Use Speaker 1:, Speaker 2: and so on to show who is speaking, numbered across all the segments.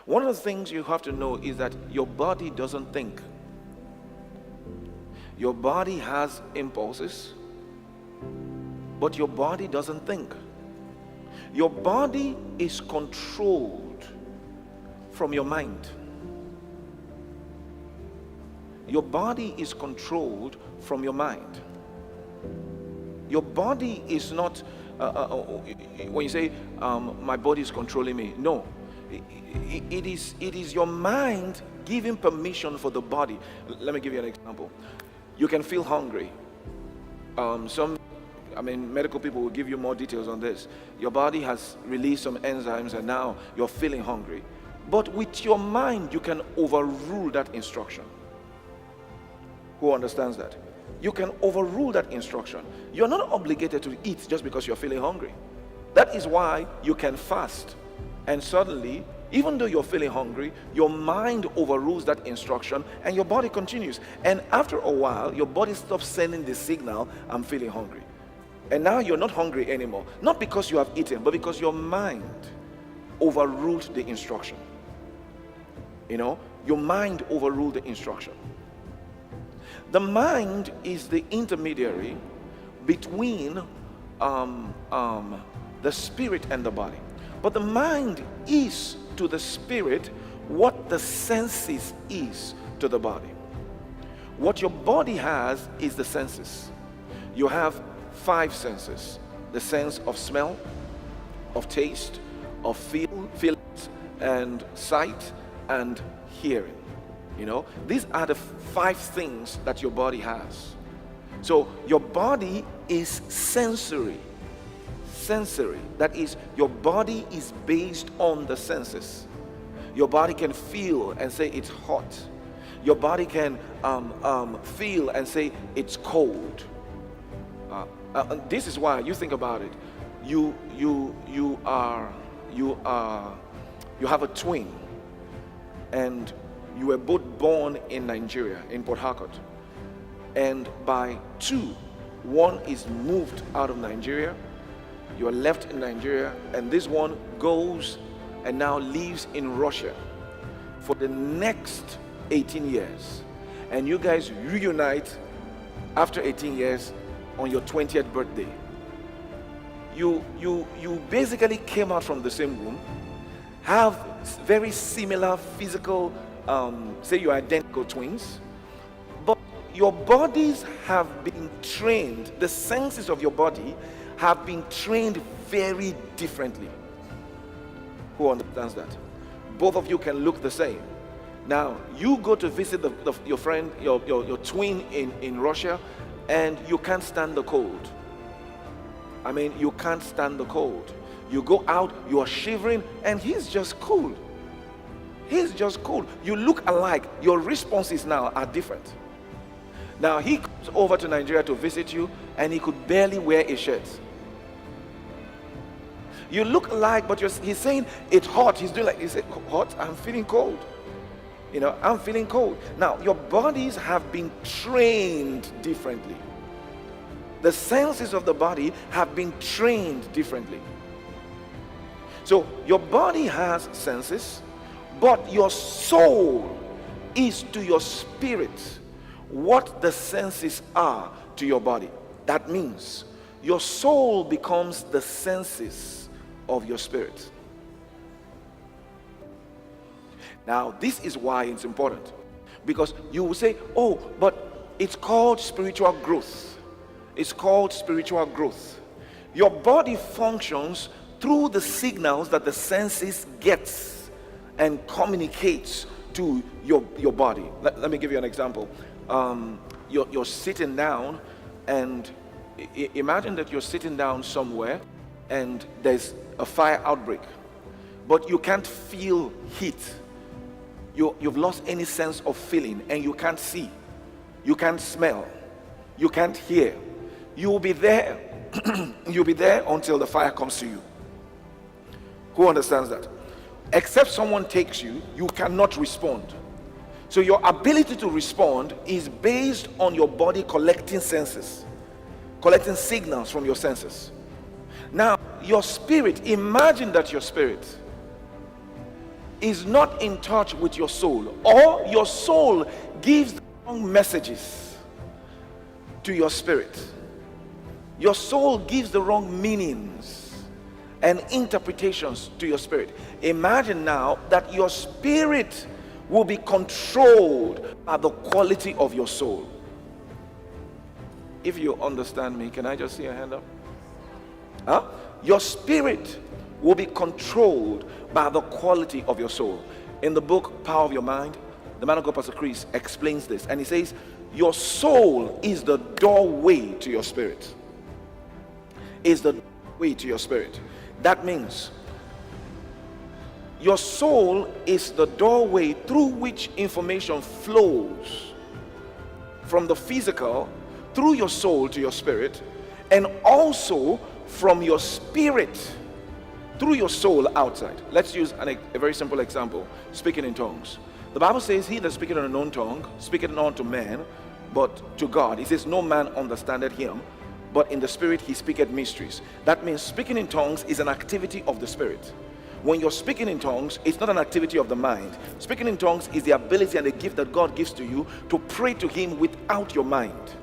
Speaker 1: One of the things you have to know is that your body doesn't think. Your body has impulses, but your body doesn't think. Your body is controlled from your mind. Your body is controlled from your mind. Your body is not, when you say, my body is controlling me. No, it is your mind giving permission for the body. Let me give you an example. You can feel hungry. Medical people will give you more details on this. Your body has released some enzymes and now you're feeling hungry. But with your mind, you can overrule that instruction. Who understands that? You can overrule that instruction. You're not obligated to eat just because you're feeling hungry. That is why you can fast. And suddenly, even though you're feeling hungry, your mind overrules that instruction and your body continues. And after a while, your body stops sending the signal, I'm feeling hungry. And now you're not hungry anymore. Not because you have eaten, but because your mind overruled the instruction. Your mind overruled the instruction. The mind is the intermediary between the spirit and the body. But the mind is to the spirit what the senses is to the body. What your body has is the senses. You have 5 senses: the sense of smell, of taste, of feelings, and sight, and hearing. These are the 5 things that your body has. So your body is sensory. That is, your body is based on the senses. Your body can feel and say it's hot. Your body can feel and say it's cold. This is why you think about it. You have a twin, and you were both born in Nigeria, in Port Harcourt. And by 2, one is moved out of Nigeria, you are left in Nigeria, and this one goes and now lives in Russia for the next 18 years. And you guys reunite after 18 years on your 20th birthday. You basically came out from the same womb, have very similar physical, say you're identical twins, but your bodies have been trained, the senses of your body have been trained very differently. Who understands that? Both of you can look the same. Now, you go to visit your friend, your twin in Russia, and you can't stand the cold. You can't stand the cold. You go out, you are shivering, and he's just cool. He's just cool. You look alike. Your responses now are different. Now, he comes over to Nigeria to visit you, and he could barely wear a shirt. You look alike, but he's saying it's hot. He's doing like, he said, hot? I'm feeling cold. I'm feeling cold. Now, your bodies have been trained differently. The senses of the body have been trained differently. So, your body has senses, but your soul is to your spirit what the senses are to your body. That means your soul becomes the senses of your spirit. Now, this is why it's important, because you will say, oh, but it's called spiritual growth. It's called spiritual growth. Your body functions through the signals that the senses gets and communicates to your body. Let me give you an example. You're sitting down, and imagine that you're sitting down somewhere and there's a fire outbreak, but you can't feel heat. You've lost any sense of feeling, and you can't see, you can't smell, you can't hear. You will be there you'll be there until the fire comes to you. Who understands that? Except someone takes you, you cannot respond. So your ability to respond is based on your body collecting senses, collecting signals from your senses. Now, your spirit, imagine that your spirit is not in touch with your soul, or your soul gives the wrong messages to your spirit. Your soul gives the wrong meanings and interpretations to your spirit. Imagine now that your spirit will be controlled by the quality of your soul. If you understand me, can I just see a hand up? Huh? Your spirit will be controlled by the quality of your soul. In the book Power of Your Mind, the man of God, Pastor Chris, explains this, and he says your soul is the doorway to your spirit. Is the way to your spirit. That means your soul is the doorway through which information flows from the physical through your soul to your spirit, and also from your spirit through your soul outside. Let's use a very simple example. Speaking in tongues. The Bible says, he that speaketh in an unknown tongue speaketh not to man, but to God. It says, no man understandeth him, but in the spirit he speaketh mysteries. That means speaking in tongues is an activity of the spirit. When you're speaking in tongues, it's not an activity of the mind. Speaking in tongues is the ability and the gift that God gives to you to pray to him without your mind.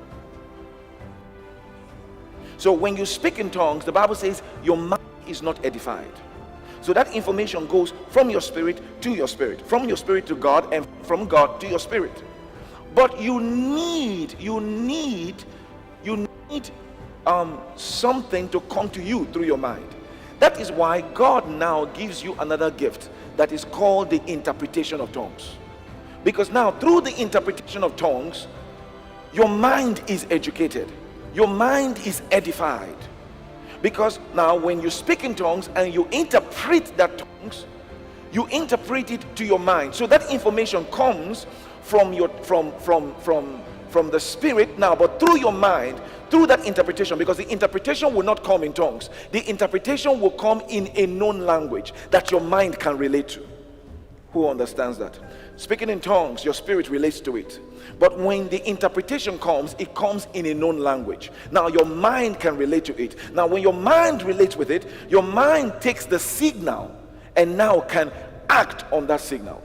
Speaker 1: So when you speak in tongues, the Bible says your mind is not edified. So that information goes from your spirit to your spirit, from your spirit to God, and from God to your spirit. But you need something to come to you through your mind. That is why God now gives you another gift that is called the interpretation of tongues. Because now through the interpretation of tongues, your mind is educated, your mind is edified. Because now when you speak in tongues and you interpret that tongues, you interpret it to your mind. So that information comes from your from the spirit now, but through your mind, through that interpretation, because the interpretation will not come in tongues. The interpretation will come in a known language that your mind can relate to. Who understands that? Speaking in tongues, your spirit relates to it. But when the interpretation comes, it comes in a known language. Now your mind can relate to it. Now when your mind relates with it, your mind takes the signal and now can act on that signal.